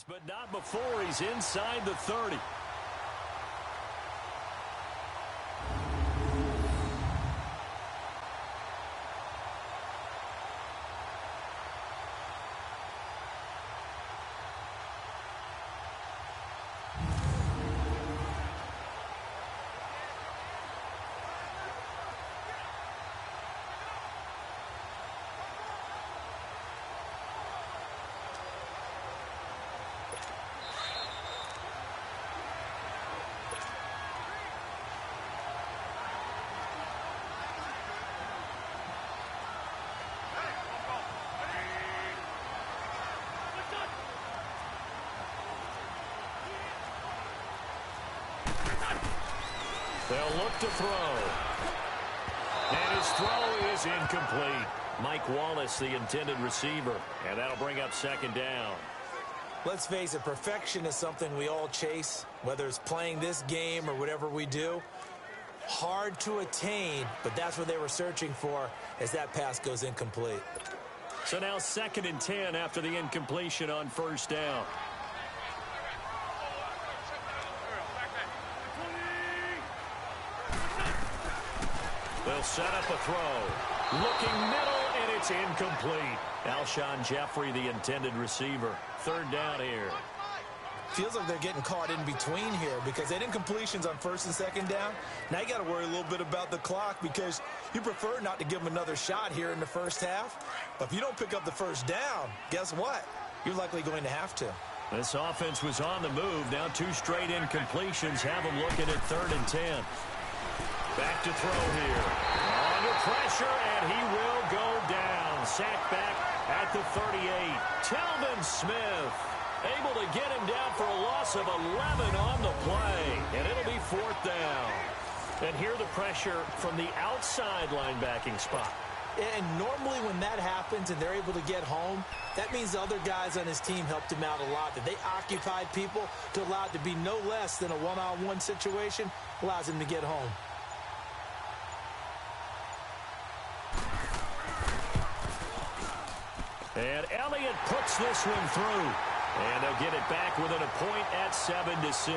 But not before he's inside the 30. They'll look to throw. And his throw is incomplete. Mike Wallace, the intended receiver. And that'll bring up second down. Let's face it, perfection is something we all chase, whether it's playing this game or whatever we do. Hard to attain, but that's what they were searching for as that pass goes incomplete. So now 2nd and 10 after the incompletion on first down. They'll set up a throw. Looking middle, and it's incomplete. Alshon Jeffrey, the intended receiver. 3rd down here. Feels like they're getting caught in between here because they had incompletions on 1st and 2nd down. Now you got to worry a little bit about the clock because you prefer not to give them another shot here in the first half. But if you don't pick up the 1st down, guess what? You're likely going to have to. This offense was on the move. Now 2 straight incompletions have them looking at 3rd and 10. Back to throw here. Under pressure, and he will go down. Sacked back at the 38. Telvin Smith able to get him down for a loss of 11 on the play. And it'll be 4th down. And here the pressure from the outside linebacking spot. And normally when that happens and they're able to get home, that means the other guys on his team helped him out a lot. That they occupied people to allow it to be no less than a one-on-one situation, allows him to get home. And Elliott puts this one through. And they'll get it back within a point at 7-6.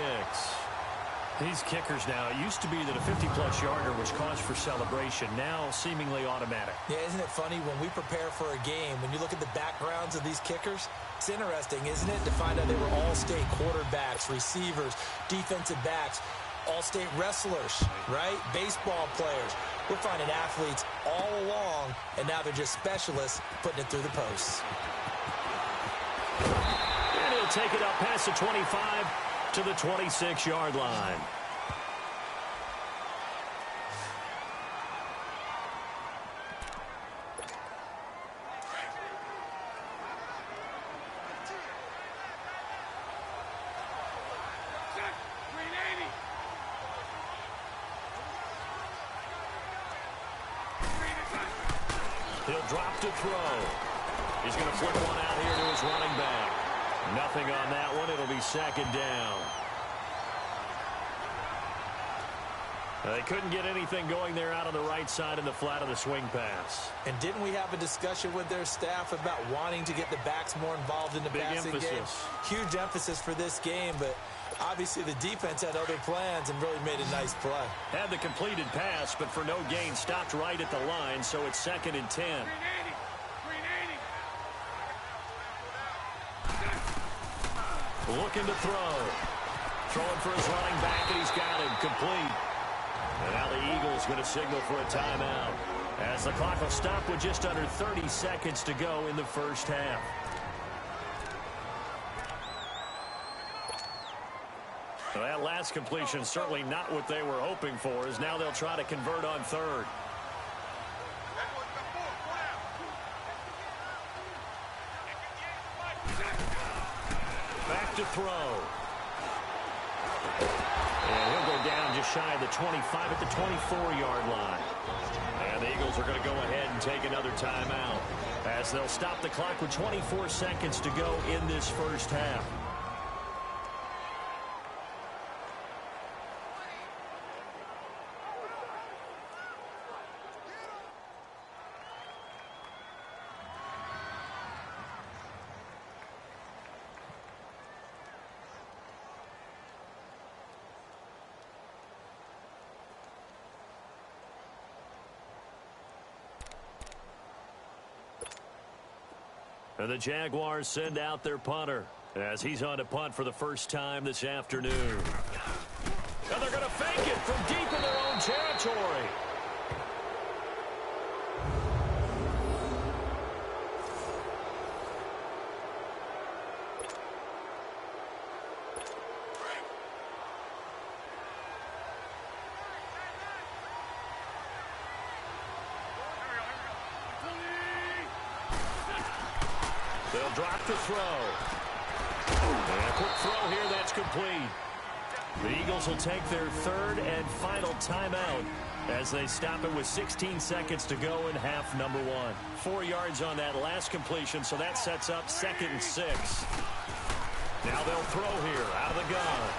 These kickers now, it used to be that a 50-plus yarder was cause for celebration. Now seemingly automatic. Yeah, isn't it funny when we prepare for a game, when you look at the backgrounds of these kickers, it's interesting, isn't it, to find out they were all-state quarterbacks, receivers, defensive backs, all-state wrestlers, right? Baseball players. We're finding athletes all along, and now they're just specialists putting it through the posts. And he'll take it up past the 25 to the 26-yard line. He'll drop to throw. He's going to flip one out here to his running back. Nothing on that one. It'll be 2nd down. They couldn't get anything going there out on the right side in the flat of the swing pass. And didn't we have a discussion with their staff about wanting to get the backs more involved in the passing game? Huge emphasis for this game, but obviously the defense had other plans and really made a nice play. Had the completed pass, but for no gain, stopped right at the line, so it's 2nd and 10. Looking to throw. Throwing for his running back, and he's got him complete. And now the Eagles going to signal for a timeout as the clock will stop with just under 30 seconds to go in the first half. Well, that last completion certainly not what they were hoping for, as now they'll try to convert on 3rd. Back to throw. And he'll go down just shy of the 25 at the 24-yard line. And the Eagles are going to go ahead and take another timeout as they'll stop the clock with 24 seconds to go in this first half. And the Jaguars send out their punter as he's on to punt for the first time this afternoon. And they're going to fake it from deep in their own territory. They'll drop the throw. And a quick throw here, that's complete. The Eagles will take their third and final timeout as they stop it with 16 seconds to go in half number one. 4 yards on that last completion, so that sets up 2nd and 6. Now they'll throw here out of the gun.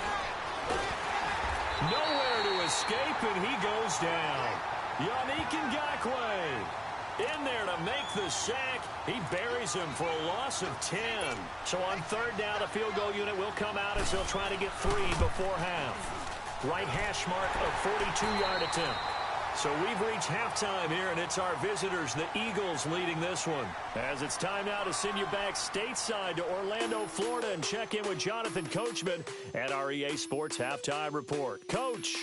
Nowhere to escape, and he goes down. Yannick Ngakoue in there to make the sack. He buries him for a loss of 10. So on third down, the field goal unit will come out as they'll try to get 3 before half. Right hash mark of 42-yard attempt. So we've reached halftime here, and it's our visitors, the Eagles, leading this one. As it's time now to send you back stateside to Orlando, Florida, and check in with Jonathan Coachman at our EA Sports Halftime Report. Coach.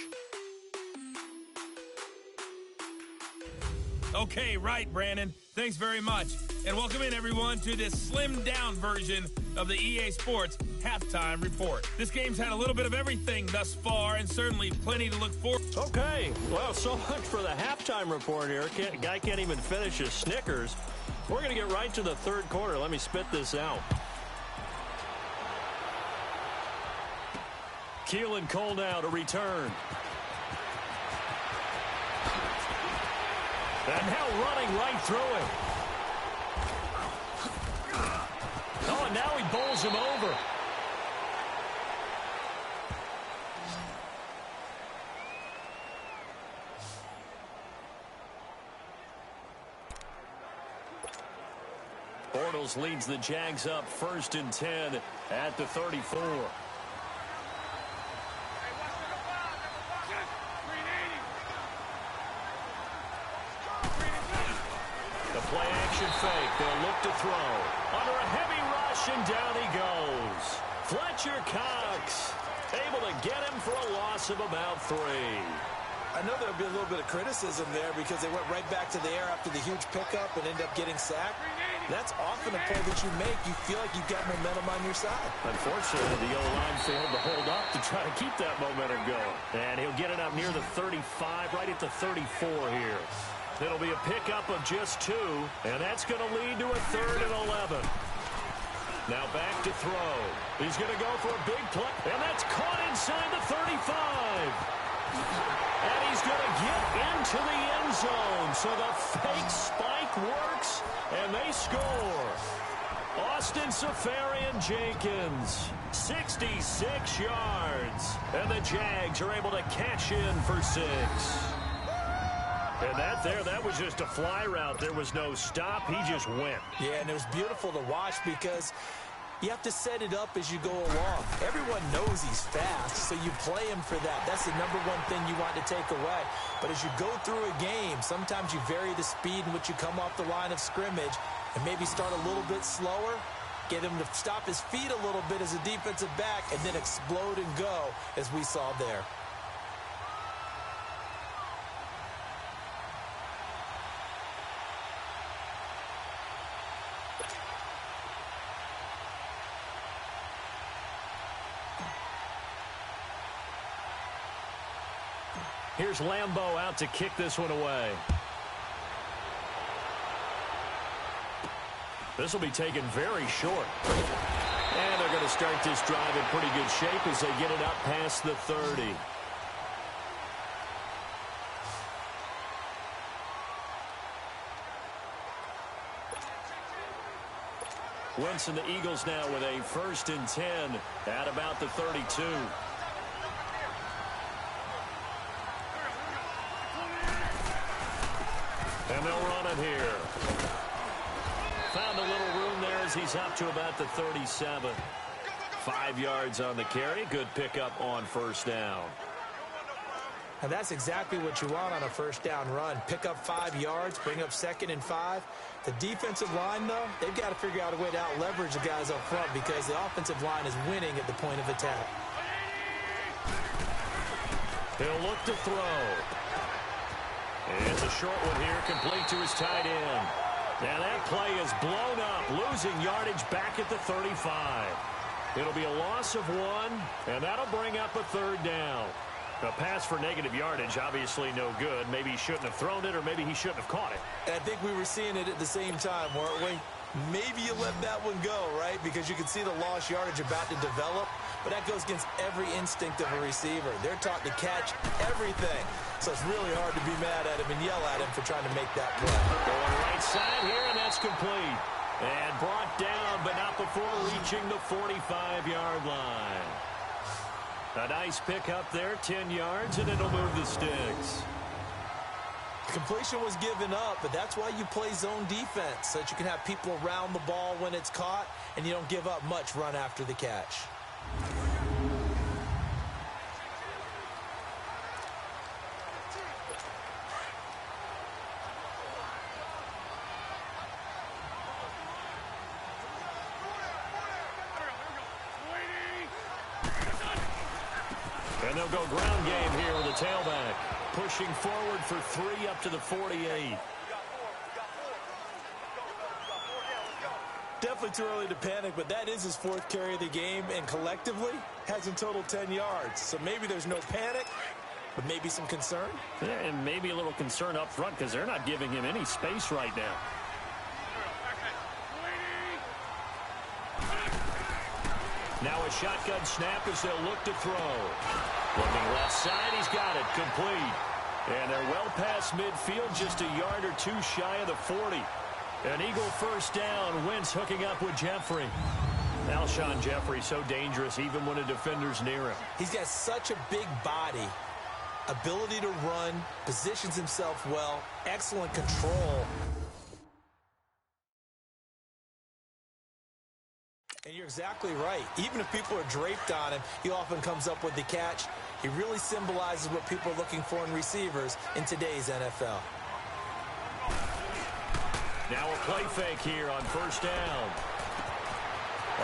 Okay, right, Brandon. Thanks very much. And welcome in, everyone, to this slimmed-down version of the EA Sports Halftime Report. This game's had a little bit of everything thus far, and certainly plenty to look forward to. Okay, well, so much for the halftime report here. Guy can't even finish his Snickers. We're going to get right to the third quarter. Let me spit this out. Keelan Cole now to return. And now running right through him. Oh, and now he bowls him over. Bortles leads the Jags up 1st and 10 at the 34. Play-action fake. They'll look to throw. Under a heavy rush, and down he goes. Fletcher Cox able to get him for a loss of about 3. I know there'll be a little bit of criticism there because they went right back to the air after the huge pickup and ended up getting sacked. That's often a play that you make. You feel like you've got momentum on your side. Unfortunately, the O-line failed to hold up to try to keep that momentum going. And he'll get it up near the 35, right at the 34 here. It'll be a pickup of just 2, and that's going to lead to a 3rd and 11. Now back to throw. He's going to go for a big play, and that's caught inside the 35. And he's going to get into the end zone. So the fake spike works, and they score. Austin Seferian-Jenkins, 66 yards. And the Jags are able to cash in for 6. And that was just a fly route. There was no stop. He just went. Yeah, and it was beautiful to watch because you have to set it up as you go along. Everyone knows he's fast, so you play him for that. That's the number one thing you want to take away. But as you go through a game, sometimes you vary the speed in which you come off the line of scrimmage and maybe start a little bit slower, get him to stop his feet a little bit as a defensive back, and then explode and go, as we saw there. Here's Lambeau out to kick this one away. This will be taken very short. And they're going to start this drive in pretty good shape as they get it up past the 30. Wentz and the Eagles now with a 1st and 10 at about the 32. And they'll run it here. Found a little room there as he's up to about the 37. 5 yards on the carry. Good pickup on 1st down. And that's exactly what you want on a first down run. Pick up 5 yards, bring up 2nd and 5. The defensive line, though, they've got to figure out a way to out-leverage the guys up front because the offensive line is winning at the point of attack. He'll look to throw. It's a short one here, complete to his tight end. Now that play is blown up, losing yardage back at the 35. It'll be a loss of 1, and that'll bring up a 3rd down. A pass for negative yardage, obviously no good. Maybe he shouldn't have thrown it, or maybe he shouldn't have caught it. And I think we were seeing it at the same time, weren't we? Maybe you let that one go, right? Because you can see the lost yardage about to develop. But that goes against every instinct of a receiver. They're taught to catch everything. So it's really hard to be mad at him and yell at him for trying to make that play. Going right side here, and that's complete. And brought down, but not before reaching the 45-yard line. A nice pick up there, 10 yards, and it'll move the sticks. Completion was given up, but that's why you play zone defense, so that you can have people around the ball when it's caught, and you don't give up much run after the catch. And they'll go ground game here with the tailback. Pushing forward for 3 up to the 48. Definitely too early to panic, but that is his 4th carry of the game, and collectively has in total 10 yards. So maybe there's no panic, but maybe some concern. Yeah, and maybe a little concern up front because they're not giving him any space right now. Now a shotgun snap as they'll look to throw. Looking left side, he's got it, complete. And they're well past midfield, just a yard or 2 shy of the 40. An Eagle first down, Wentz hooking up with Jeffrey. Alshon Jeffrey, so dangerous even when a defender's near him. He's got such a big body, ability to run, positions himself well, excellent control. And you're exactly right. Even if people are draped on him, he often comes up with the catch. He really symbolizes what people are looking for in receivers in today's NFL. Now a play fake here on first down.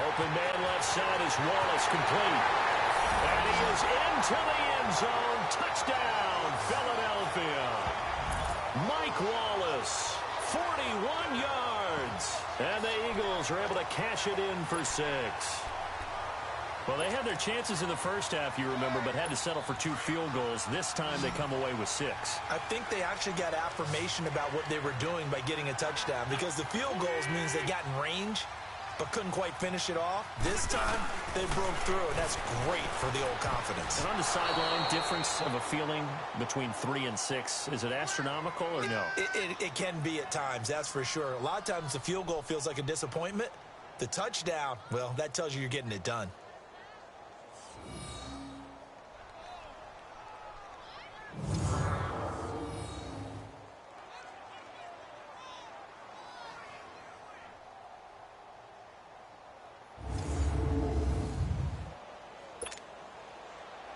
Open man left side is Wallace, complete. And he is into the end zone. Touchdown, Philadelphia. Mike Wallace, 41 yards. And the Eagles are able to cash it in for 6. Well, they had their chances in the first half, you remember, but had to settle for 2 field goals. This time they come away with 6. I think they actually got affirmation about what they were doing by getting a touchdown, because the field goals means they got in range but couldn't quite finish it off. This time they broke through, and that's great for the old confidence. And on the sideline, difference of a feeling between 3 and 6, is it astronomical or no? It can be at times, that's for sure. A lot of times the field goal feels like a disappointment. The touchdown, well, that tells you you're getting it done.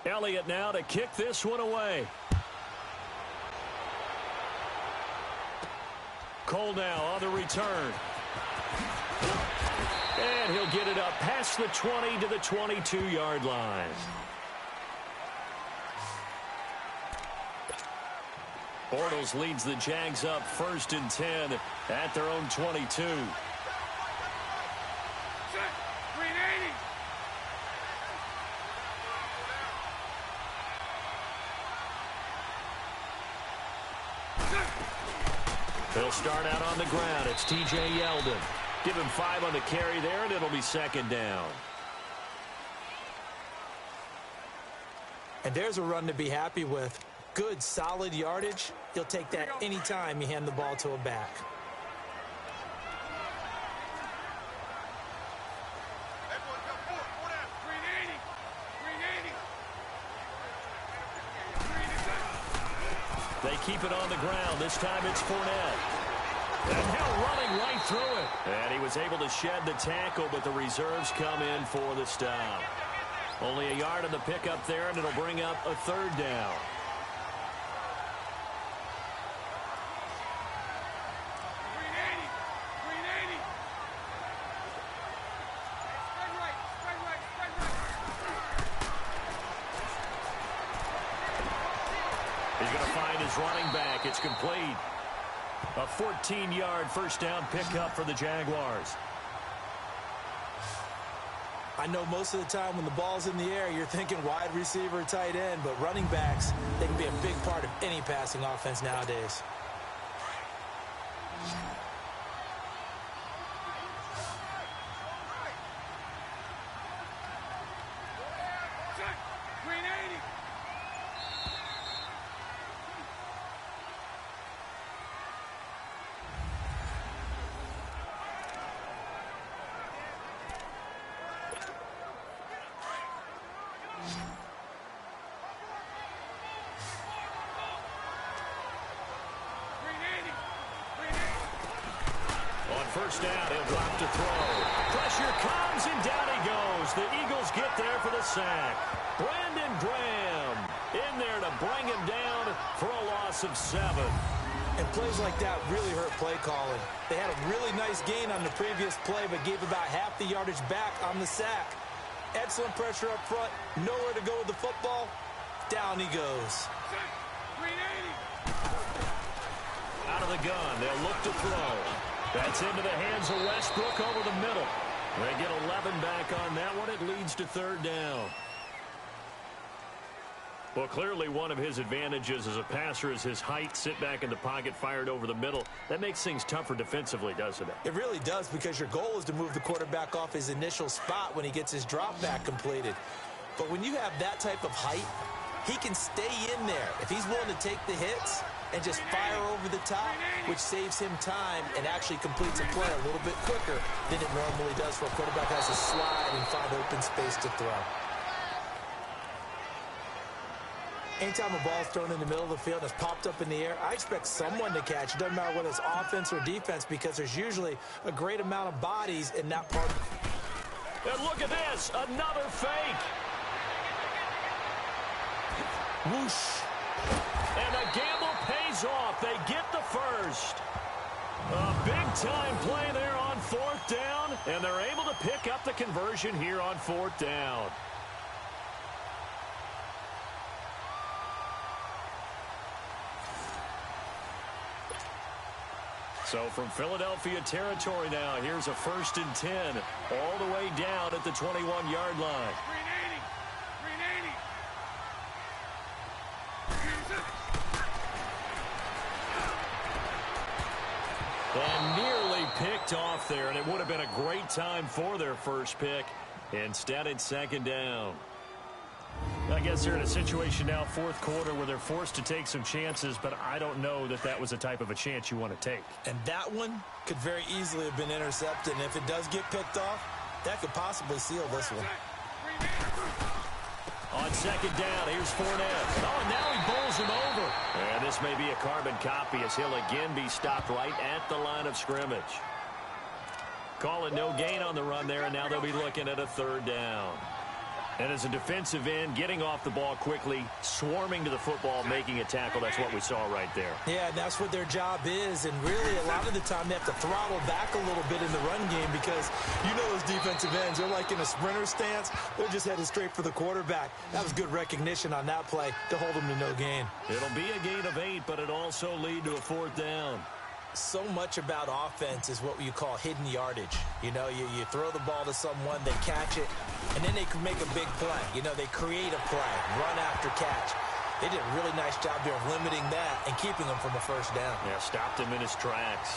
Elliott now to kick this one away. Cole now on the return. And he'll get it up past the 20 to the 22-yard line. Bortles leads the Jags up 1st and 10 at their own 22. He'll start out on the ground. It's T.J. Yeldon. Give him 5 on the carry there, and it'll be 2nd down. And there's a run to be happy with. Good, solid yardage. He'll take that anytime you hand the ball to a back. They keep it on the ground. This time it's Fournette. And now running right through it. And he was able to shed the tackle, but the reserves come in for the stop. Only a yard on the pickup there, and it'll bring up a 3rd down. He's going to find his running back. It's complete. A 14-yard first down pickup for the Jaguars. I know most of the time when the ball's in the air, you're thinking wide receiver, tight end, but running backs, they can be a big part of any passing offense nowadays. First down, he'll drop to throw. Pressure comes, and down he goes. The Eagles get there for the sack. Brandon Graham in there to bring him down for a loss of 7. And plays like that really hurt play calling. They had a really nice gain on the previous play, but gave about half the yardage back on the sack. Excellent pressure up front. Nowhere to go with the football. Down he goes. Out of the gun, they'll look to throw. That's into the hands of Westbrook over the middle. They get 11 back on that one. It leads to third down. Well, clearly one of his advantages as a passer is his height. Sit back in the pocket, fired over the middle. That makes things tougher defensively, doesn't it? It really does, because your goal is to move the quarterback off his initial spot when he gets his drop back completed. But when you have that type of height, he can stay in there. If he's willing to take the hits and just fire over the top, which saves him time and actually completes a play a little bit quicker than it normally does for a quarterback has to slide and find open space to throw. Anytime a ball's thrown in the middle of the field and it's popped up in the air, I expect someone to catch. It doesn't matter whether it's offense or defense, because there's usually a great amount of bodies in that part. And look at this, another fake. Whoosh. And the gamble pays off. They get the first. A big-time play there on fourth down, and they're able to pick up the conversion here on fourth down. So from Philadelphia territory now, here's a 1st and 10, all the way down at the 21-yard line. And nearly picked off there, and it would have been a great time for their first pick. Instead, it's 2nd down. I guess they're in a situation now, 4th quarter, where they're forced to take some chances, but I don't know that that was the type of a chance you want to take. And that one could very easily have been intercepted, and if it does get picked off, that could possibly seal this one. On 2nd down, here's Fournette. Oh, and now he bowls him over. And this may be a carbon copy, as he'll again be stopped right at the line of scrimmage. Calling no gain on the run there, and now they'll be looking at a 3rd down. And as a defensive end, getting off the ball quickly, swarming to the football, making a tackle, that's what we saw right there. Yeah, that's what their job is, and really a lot of the time they have to throttle back a little bit in the run game, because you know those defensive ends, they're like in a sprinter stance. They're just headed straight for the quarterback. That was good recognition on that play to hold them to no gain. It'll be a gain of 8, but it'll also lead to a 4th down. So much about offense is what you call hidden yardage. You know, you throw the ball to someone, they catch it, and then they can make a big play. You know, they create a play, run after catch. They did a really nice job there of limiting that and keeping him from a 1st down. Yeah, stopped him in his tracks.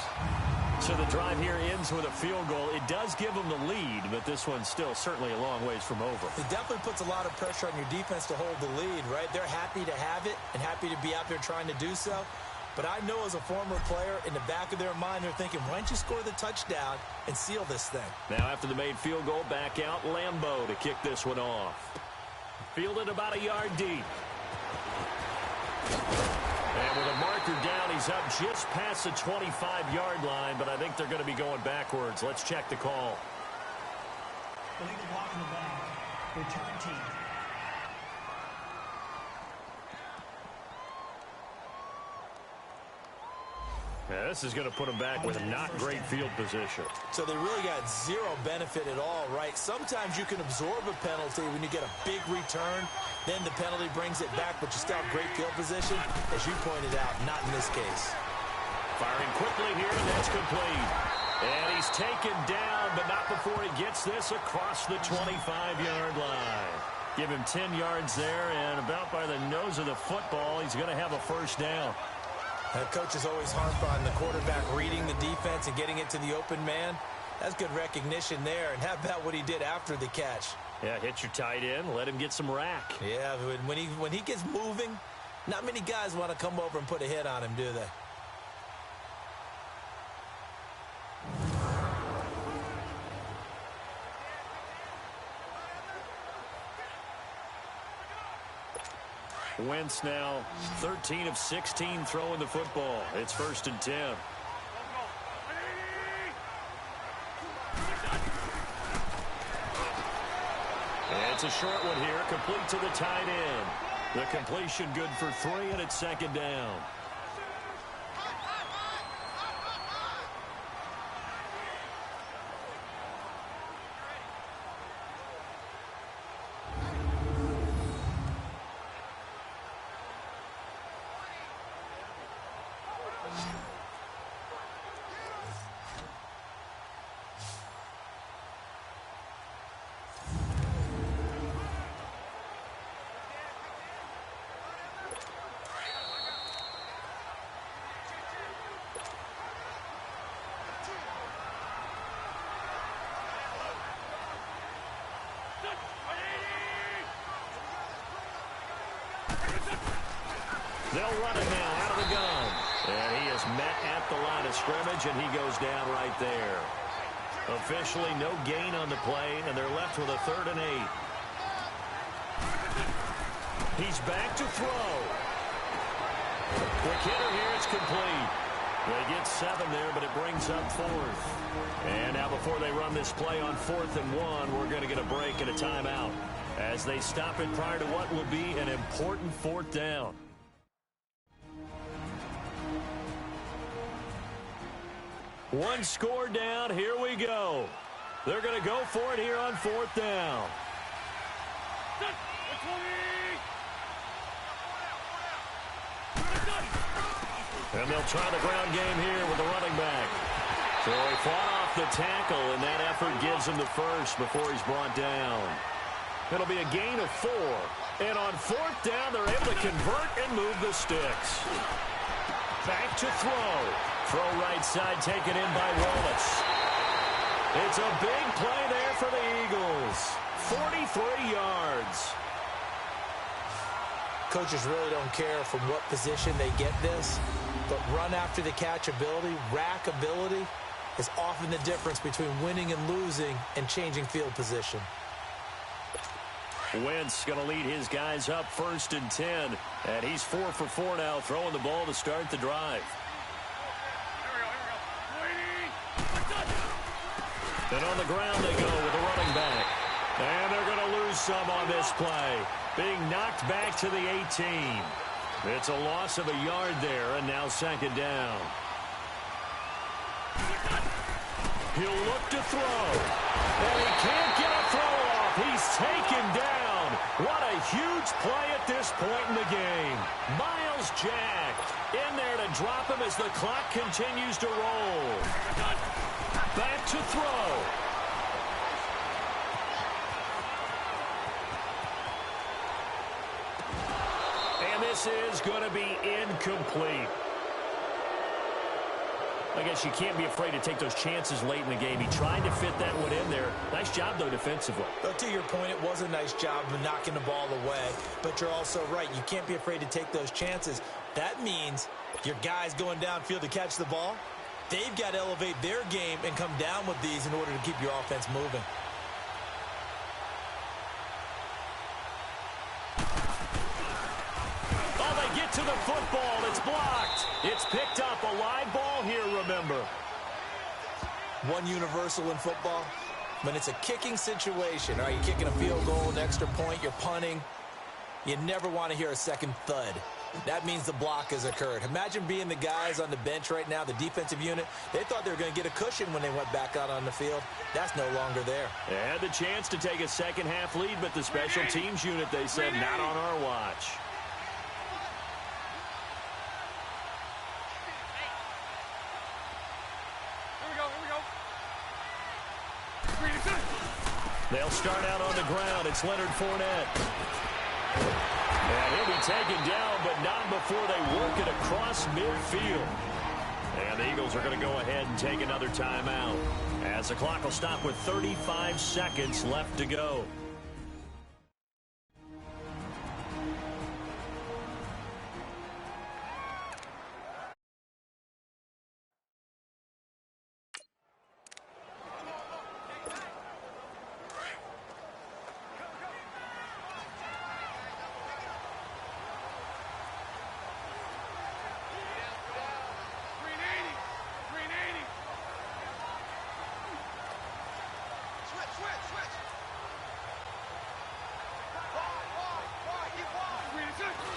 So the drive here ends with a field goal. It does give them the lead, but this one's still certainly a long ways from over. It definitely puts a lot of pressure on your defense to hold the lead, right? They're happy to have it and happy to be out there trying to do so. But I know as a former player, in the back of their mind, they're thinking, why don't you score the touchdown and seal this thing? Now after the made field goal, back out Lambeau to kick this one off. Fielded about a yard deep. And with a marker down, he's up just past the 25-yard line, but I think they're going to be going backwards. Let's check the call. Illegal block in the back. Return team. Yeah, this is going to put them back with a not great field position. So they really got zero benefit at all, right? Sometimes you can absorb a penalty when you get a big return. Then the penalty brings it back, but you still have great field position. As you pointed out, not in this case. Firing quickly here, and that's complete. And he's taken down, but not before he gets this across the 25-yard line. Give him 10 yards there, and about by the nose of the football, he's going to have a first down. Coach is always harp on the quarterback reading the defense and getting it to the open man. That's good recognition there. And how about what he did after the catch? Yeah, hit your tight end, let him get some rack. Yeah, when he gets moving, not many guys want to come over and put a hit on him, do they? Wentz now 13 of 16 throwing the football. It's 1st and 10. And it's a short one here, complete to the tight end. The completion good for 3, and it's 2nd down. They'll run it now out of the gun. And he is met at the line of scrimmage, and he goes down right there. Officially no gain on the play, and they're left with a 3rd and 8. He's back to throw. Quick hitter here, it's complete. They get 7 there, but it brings up 4th. And now before they run this play on 4th and 1, we're going to get a break and a timeout as they stop it prior to what will be an important 4th down. One score down. Here we go. They're going to go for it here on 4th down. And they'll try the ground game here with the running back. So he fought off the tackle, and that effort gives him the first before he's brought down. It'll be a gain of 4. And on 4th down, they're able to convert and move the sticks. Back to throw. Throw right side taken in by Wallace. It's a big play there for the Eagles. 43 yards. Coaches really don't care from what position they get this, but run after the catch ability, rack ability, is often the difference between winning and losing and changing field position. Wentz going to lead his guys up 1st and 10, and he's 4 for 4 now, throwing the ball to start the drive. And on the ground they go with the running back. And they're going to lose some on this play, being knocked back to the 18. It's a loss of a yard there, and now 2nd down. He'll look to throw, and he can't get a throw off. He's taken down. What a huge play at this point in the game. Myles Jack in there to drop him as the clock continues to roll. Back to throw. And this is going to be incomplete. I guess you can't be afraid to take those chances late in the game. He tried to fit that one in there. Nice job, though, defensively. But to your point, it was a nice job of knocking the ball away. But you're also right. You can't be afraid to take those chances. That means your guys going downfield to catch the ball, they've got to elevate their game and come down with these in order to keep your offense moving. To the football, it's blocked. It's picked up, a live ball here, remember. One universal in football, when it's a kicking situation, are you kicking a field goal, an extra point, you're punting, you never want to hear a second thud. That means the block has occurred. Imagine being the guys on the bench right now, the defensive unit. They thought they were going to get a cushion when they went back out on the field. That's no longer there. They had the chance to take a second-half lead, but the special teams unit, they said, not on our watch. They'll start out on the ground. It's Leonard Fournette. And he'll be taken down, but not before they work it across midfield. And the Eagles are going to go ahead and take another timeout, as the clock will stop with 35 seconds left to go.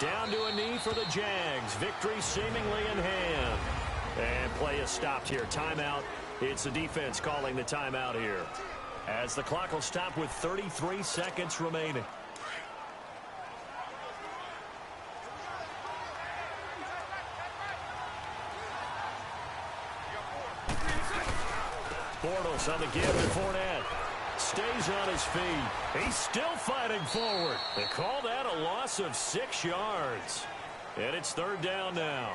Down to a knee for the Jags. Victory seemingly in hand. And play is stopped here. Timeout. It's the defense calling the timeout here, as the clock will stop with 33 seconds remaining. Bortles on the give to Fournette. Stays on his feet. He's still fighting forward. They call that a loss of 6 yards. And it's third down now.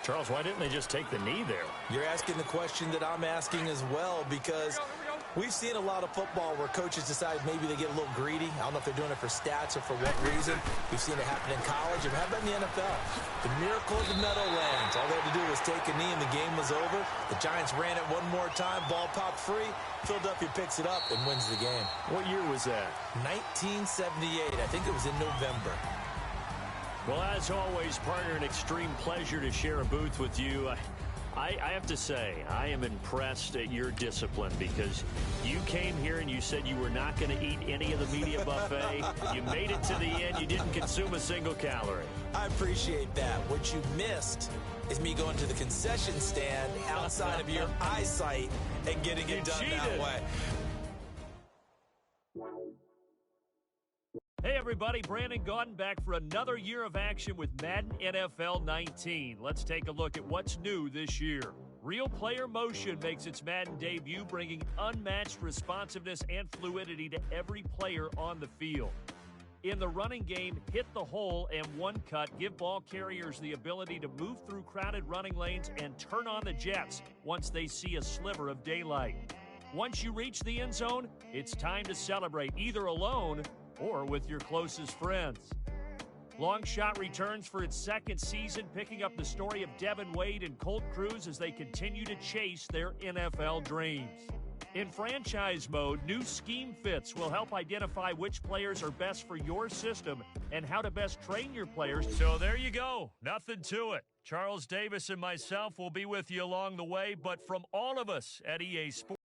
Charles, why didn't they just take the knee there? You're asking the question that I'm asking as well, because we've seen a lot of football where coaches decide maybe they get a little greedy. I don't know if they're doing it for stats or for what reason. We've seen it happen in college. And how about in the NFL? The miracle of the Meadowlands. All they had to do was take a knee and the game was over. The Giants ran it one more time. Ball popped free. Philadelphia picks it up and wins the game. What year was that? 1978. I think it was in November. Well, as always, partner, an extreme pleasure to share a booth with you. I have to say, I am impressed at your discipline, because you came here and you said you were not going to eat any of the media buffet. You made it to the end. You didn't consume a single calorie. I appreciate that. What you missed is me going to the concession stand outside of your eyesight and getting it done that way. Hey everybody, Brandon Gaudin back for another year of action with Madden NFL 19. Let's take a look at what's new this year. Real Player Motion makes its Madden debut, bringing unmatched responsiveness and fluidity to every player on the field. In the running game, hit the hole and one cut give ball carriers the ability to move through crowded running lanes and turn on the jets once they see a sliver of daylight. Once you reach the end zone, it's time to celebrate, either alone or with your closest friends. Long Shot returns for its second season, picking up the story of Devin Wade and Colt Cruz as they continue to chase their NFL dreams. In franchise mode, new scheme fits will help identify which players are best for your system and how to best train your players. So there you go. Nothing to it. Charles Davis and myself will be with you along the way, but from all of us at EA Sports.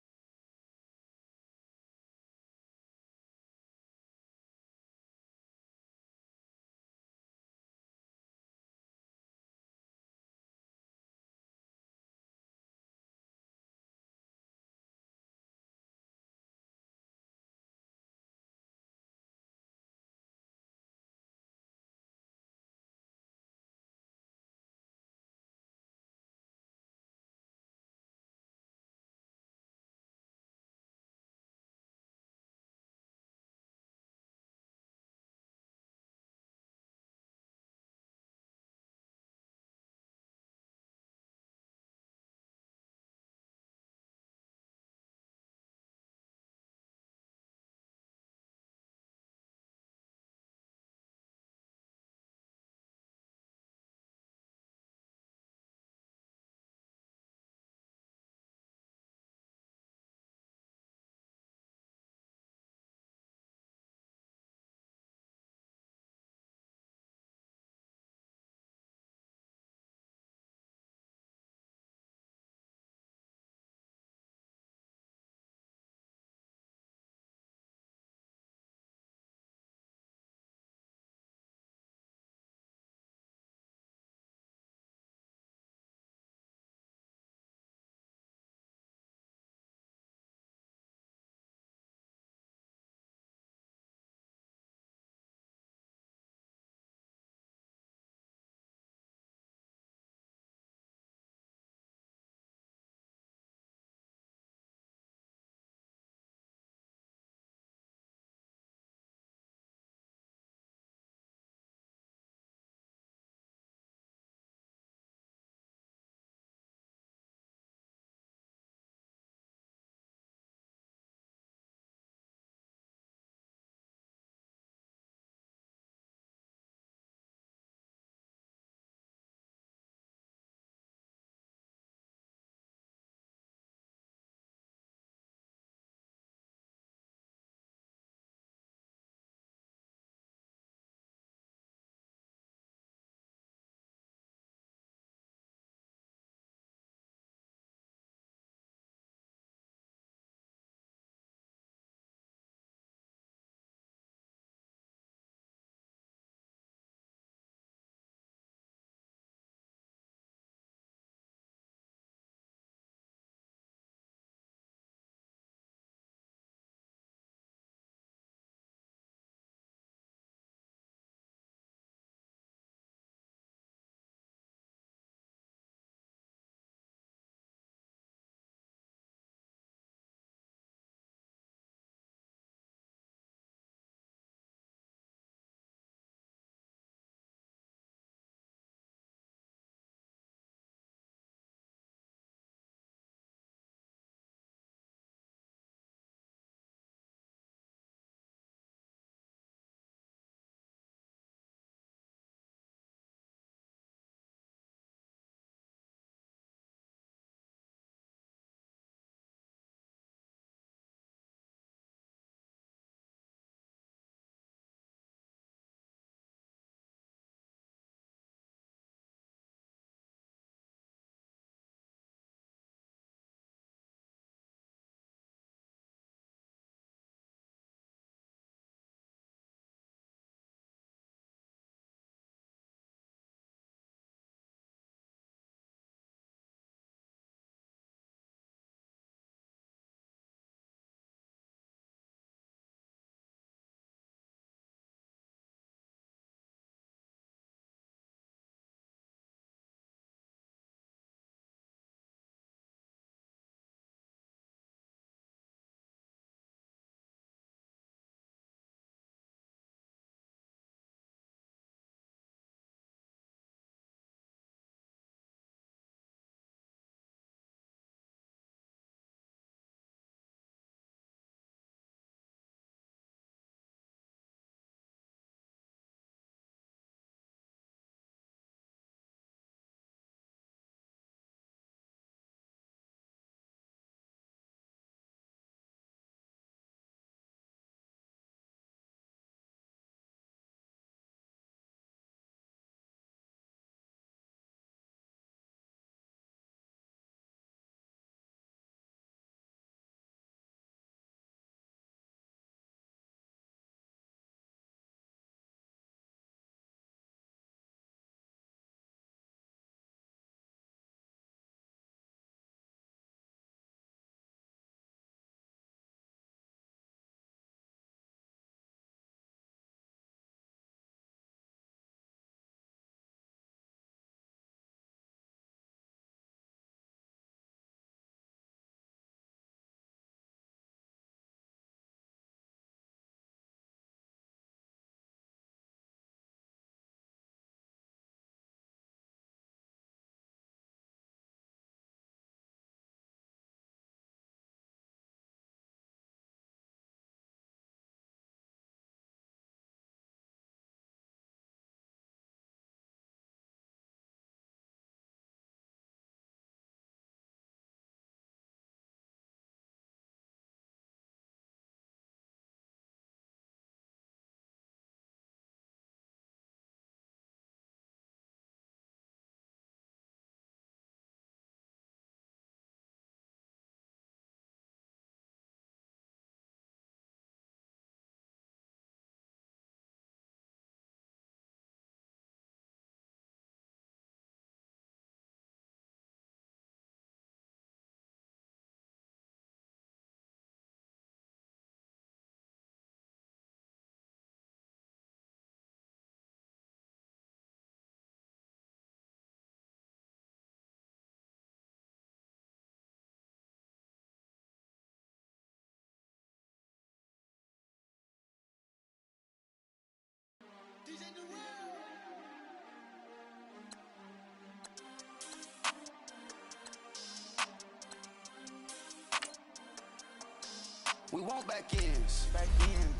We want back ends.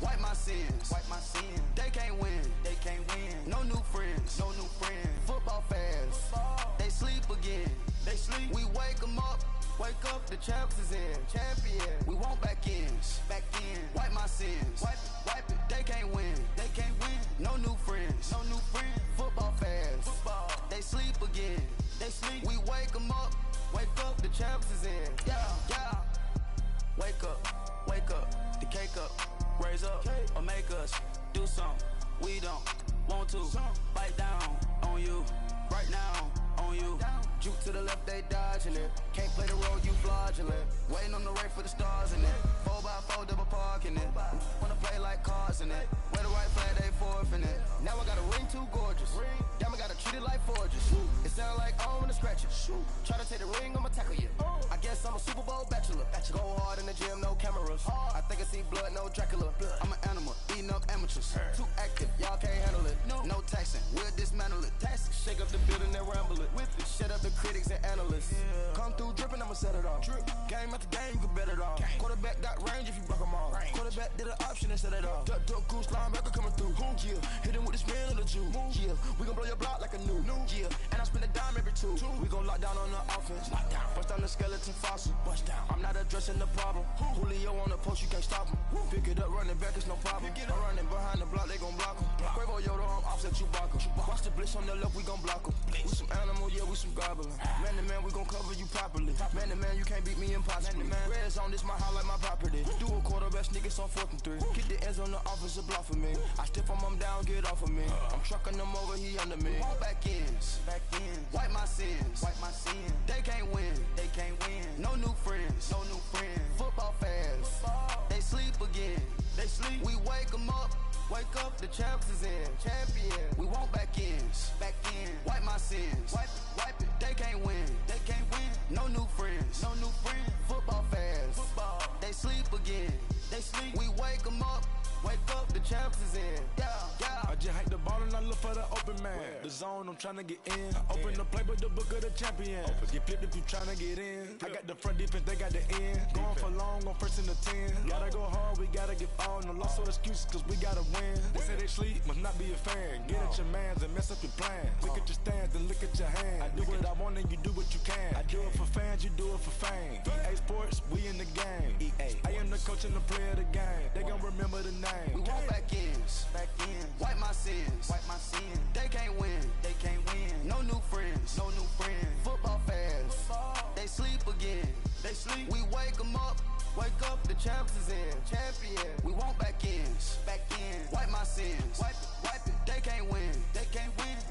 Wipe my sins. They can't win. No new friends. Football fans. They sleep again. We wake them up. Wake up, the champs is in. Champion. We want back ends. Wipe my sins. Wipe it. They can't win. No new friends. Football fans. They sleep again. We wake them up. Wake up, the champs is in. Yeah. Wake up, the cake up, raise up, or make us do something we don't want to. Bite down on you, right now on you. Juke to the left, they dodging it. Can't play the role, you fraudulent. Waiting on the right for the stars in it. 4x4 double parking it. Wanna play like cars in it. Wear the right flag, they forfeiting it. Now I got a ring too gorgeous. Damn, I gotta treat it like forges. It sound like I wanna scratch it. Try to take the ring, I'ma tackle you. I guess I'm a Super Bowl bachelor. Go hard in the gym, no cameras. I think I see blood, no Dracula. I'm an animal, eating up amateurs. Too active, y'all can't handle it. No taxing, we'll dismantle it. Shake up the building and ramble it. Shut up the critics and analysts. Come through dripping, I'ma set it off. Game after game, you can bet it off. Quarterback got range if you block them all. Quarterback did an option and set it off. Duck, goose, linebacker coming through. Yeah, hit him with the spin of the Jew. Yeah, we gon' blow your block like a new. Yeah, and I spend a dime every two. We gon' lock down on the offense. Bust down the skeleton fossil. I'm not addressing the problem. Julio on the post, you can't stop him. Pick it up, running back, it's no problem. I'm running behind the block, they gon' block him. Quavo Yoda, I'm offset Chewbacca. Watch the blitz on the left, we gon' block him. We some animal, yeah, we some goblin. Man to man, we gon' cover you properly. Man to man, you can't beat me impossibly. Red zone, this my house like my property. Do a quarterback, niggas on 4th and 3. Get the ends on the offensive block for me. I stiff him down, get off of me. I'm trucking them over, he under me. All back ends. Wipe my sins. They can't win. No new friends. Football fans. They sleep again. We wake them up. Wake up, the champs is in. Champion. We want back ends. Wipe my sins. Wipe it. They can't win. No new friends. Football fans. They sleep again. We wake them up. Wake up, the champs is in. Yeah. I just hike the ball and I look for the open man. The zone, I'm trying to get in. Open the playbook, the book of the champion. Get flipped if you trying to get in. I got the front defense, they got the end. Going for long, on 1st and the 10. Gotta go hard, we gotta give all. No loss or excuses, cause we gotta win. They say they sleep, must not be a fan. Get at your mans and mess up your plans. Look at your stands and look at your hands. I do what I want and you do what you can. I do it for fans, you do it for fame. EA Sports, we in the game. I am the coach and the player of the game. They gon' remember the name. We want back ends. Wipe my sins. They can't win. No new friends. Football fans. They sleep again. We wake them up. Wake up, the champs is in. Champion. We want back ends. Wipe my sins. Wipe it. They can't win.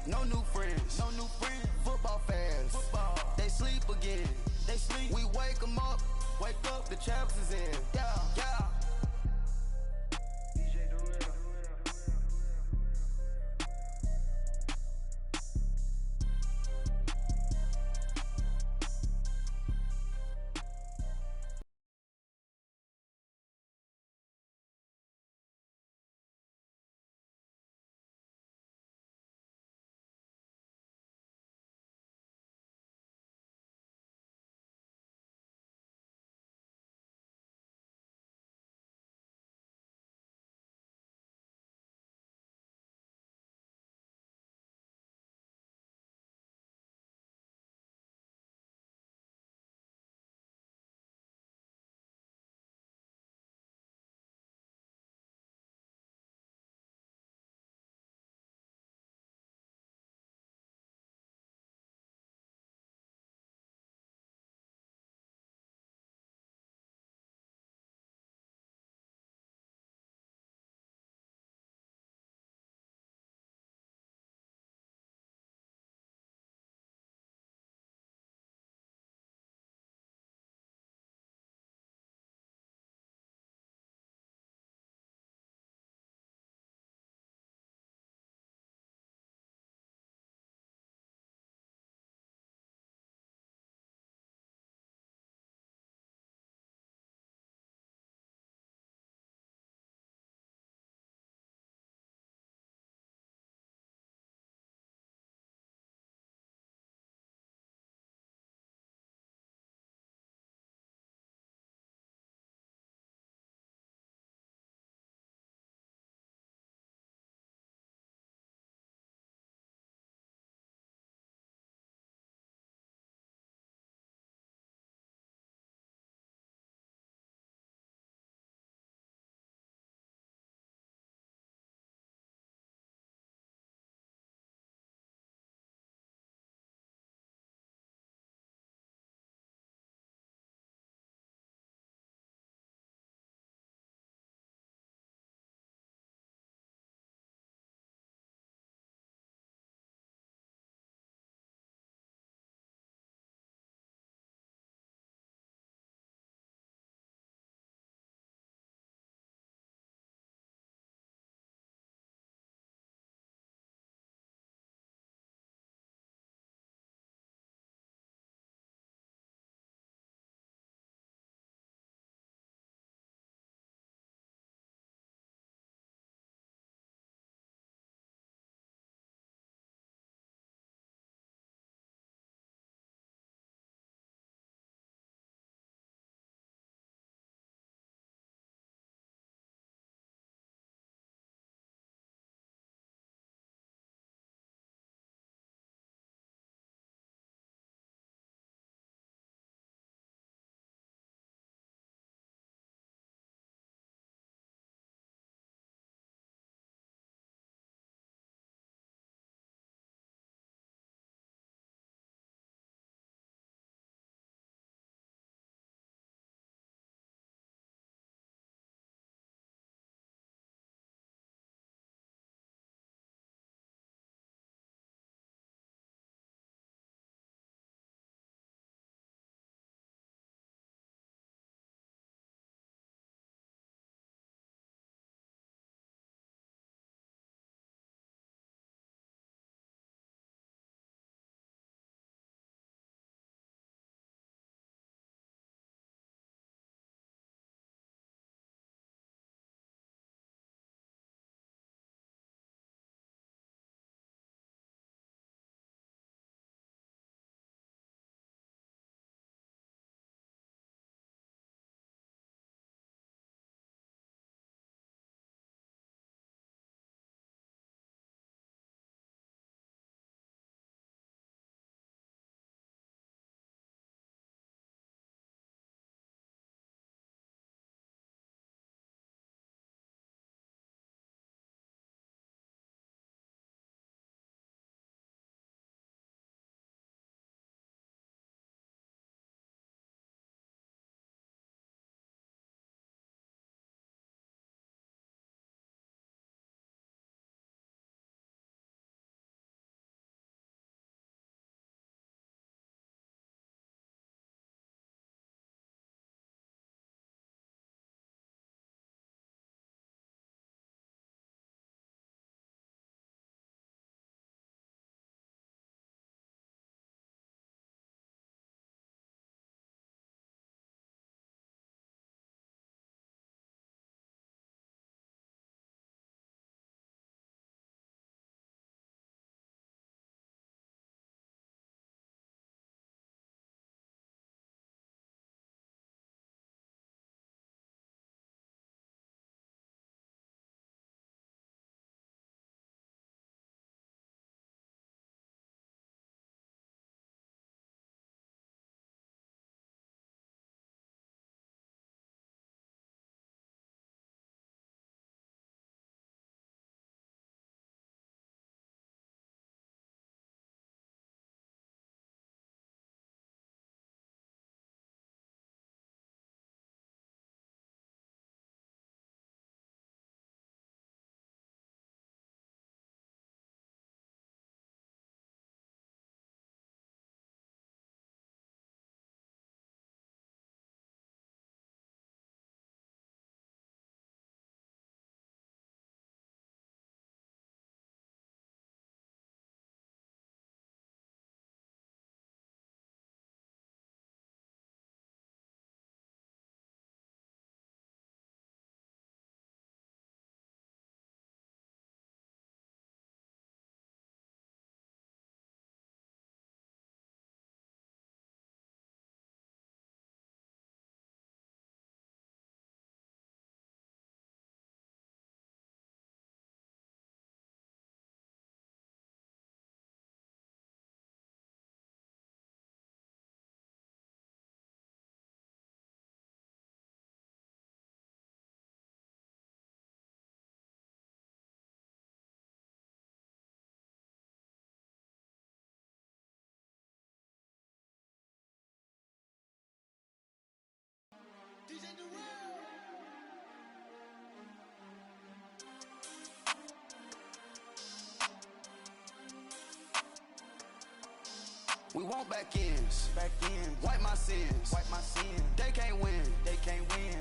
No new friends. Football fans. They sleep again. We wake them up. Wake up, the champs is in. Yeah. We want back ends. Wipe my sins. They can't win.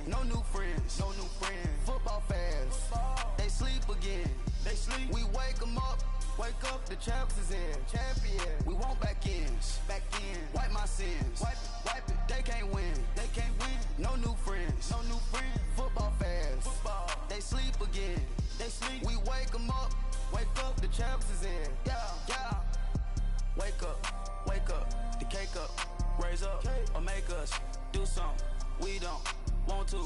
No new friends. Football fans. They sleep again. We wake them up. Wake up, the champs is in. Champion. We want back ends. Wipe my sins. Wipe it. They can't win. No new friends. Football fans. They sleep again. We wake them up. Wake up, the champs is in. Yeah. Wake up. The cake up. Raise up or make us do something we don't want to.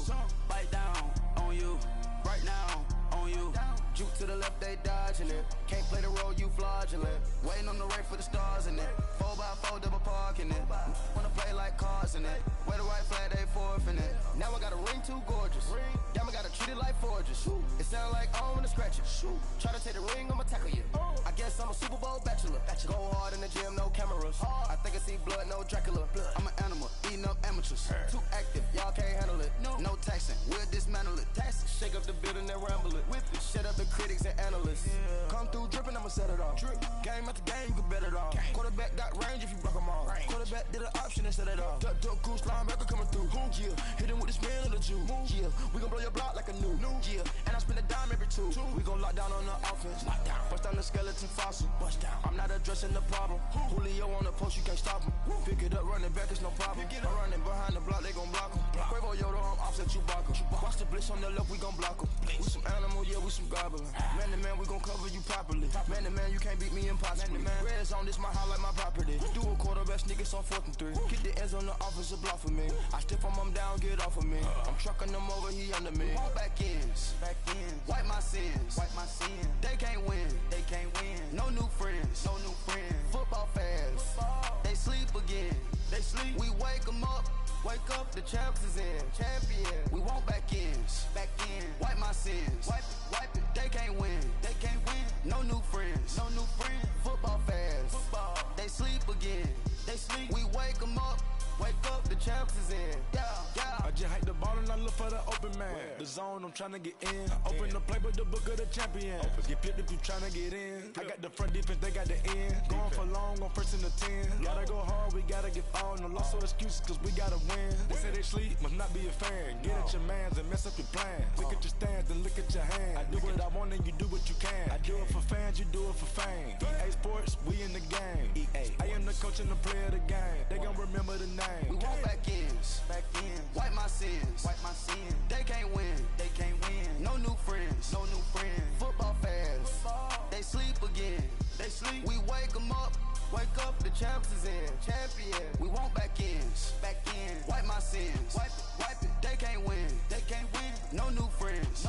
Bite down on you. Right now on you. Juke to the left, they dodging it. Can't play the role, you fraudulent. Waiting on the right for the stars in it. 4x4 double parking it. Wanna play like cars in it. Wear the white flag, they forfeiting it. Now I got a ring too gorgeous. Damn, I gotta treat it like forges. It sound like I wanna scratch it. Try to take the ring, I'ma tackle you. I guess I'm a Super Bowl bachelor. Go hard in the gym, no cameras. I think I see blood, no Dracula. I'm an animal, eating up amateurs. Too active, y'all can't handle it. No taxing, we'll dismantle it. Shake up the building and ramble it. Whip it, shut up the critics and analysts. Come through dripping, I'ma set it off. Game after game, you can bet it off. Quarterback got range if you block them all. Quarterback did an option and set it off. Duck goose linebacker coming through. Yeah, hit him with the spin of the Jew. Yeah, we gon' blow your block like a new. Yeah, and I spend a dime every two. We gon' lock down on the offense. Bust down the skeleton fossil. I'm not addressing the problem. Julio on the post, you can't stop him. Pick it up, running back, it's no problem. I'm running behind the block, they gon' block him. Quavo Yoda, I'm offset Chewbacca. Watch the blitz on the left, we gon' block him. We some animal, yeah, we some goblin. Man to man, we gon' cover you properly. Man to man, you can't beat me impossibly. Red zone, this my highlight, my property. Do a quarterback sneakers on 4th and 3. Get the ends on the offensive block for me. I stiff him down, get off of me. I'm trucking them over, he under me. All back ends. Wipe my sins. They can't win. No new friends. Football fans. They sleep again. We wake them up. Wake up, the champs is in. Champion. We want back ends. Wipe my sins. Wipe it. They can't win. No new friends. Football fans. They sleep again. We wake them up. Wake up, the champs is in. Yeah. I just hate the ball and I look for the open man. The zone, I'm trying to get in. Open the playbook, the book of the champion. Get flipped if you trying to get in. I got the front defense, they got the end. Going for long, on 1st and the 10. Gotta go hard, we gotta get all. No loss or excuses, cause we gotta win. They say they sleep, must not be a fan. Get at your mans and mess up your plans. Look at your stands and look at your hands. I do what I want and you do what you can. I do it for fans, you do it for fame. EA Sports, we in the game. I am the coach and the player of the game. They gon' remember the name. We want back ends. Wipe my sins. They can't win. No new friends. Football fans. They sleep again. We wake them up. Wake up, the champs is in. Champion. We want back ends. Wipe my sins. Wipe it. They can't win. No new friends.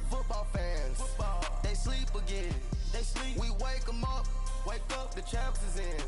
Football fans. They sleep again. We wake them up. Wake up, the champs is in.